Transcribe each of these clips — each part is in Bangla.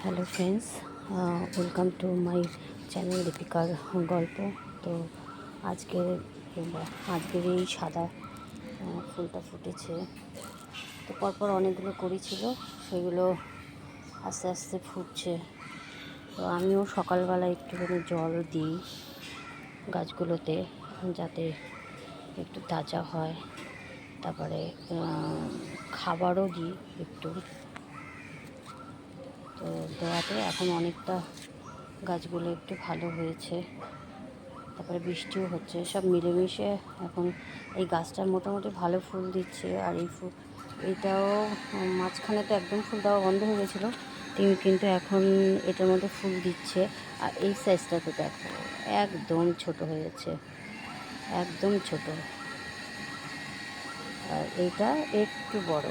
Hello friends, welcome to my channel দীপিকার গল্প। তো আজকের আজকের এই সাদা ফুলটা ফুটেছে। তো পরপর অনেকগুলো করেছিল, সেগুলো আস্তে আস্তে ফুটছে। তো আমিও সকালবেলা একটুখানি জল দিই গাছগুলোতে, যাতে একটু তাজা হয়। তারপরে খাবারও দিই একটু। তো দেওয়াতে এখন অনেকটা গাছগুলো একটু ভালো হয়েছে। তারপরে বৃষ্টিও হচ্ছে, সব মিলেমিশে এখন এই গাছটা মোটামুটি ভালো ফুল দিচ্ছে। আর এইটাও মাঝখানে তো একদম ফুল দেওয়া বন্ধ হয়ে গেছিলো, কিন্তু এখন এটার মধ্যে ফুল দিচ্ছে। আর এই সাইজটা তো দেখো, একদম ছোট হয়েছে, একদম ছোট। আর এইটা একটু বড়।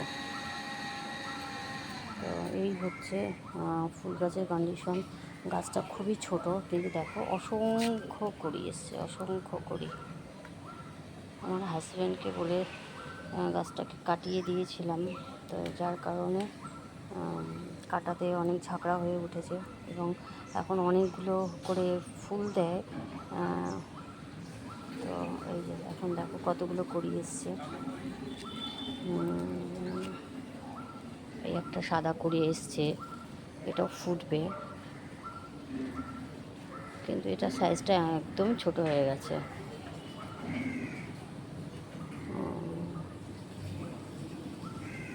তো এই হচ্ছে ফুল গাছের কন্ডিশন। গাছটা খুবই ছোট, কিন্তু দেখো অসংখ্য কড়ি এসছে, অসংখ্য কড়ি। আমার হাজব্যান্ডকে বলে গাছটাকে কাটিয়ে দিয়েছিলাম, তো যার কারণে কাটাতে অনেক ঝাঁকড়া হয়ে উঠেছে এবং এখন অনেকগুলো করে ফুল দেয়। তো এই যে এখন দেখো কতগুলো কড়ি এসছে। এই একটা সাদা কড়ি এসছে, এটাও ফুটবে, কিন্তু এটা সাইজটা একদম ছোট হয়ে গেছে।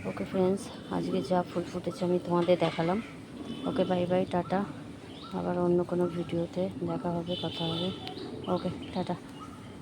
ওকে ফ্রেন্ডস, আজকে যা ফুল ফুটেছে আমি তোমাদের দেখালাম। ওকে, বাই বাই, টাটা। আবার অন্য কোনো ভিডিওতে দেখা হবে, কথা হবে। ওকে, টাটা।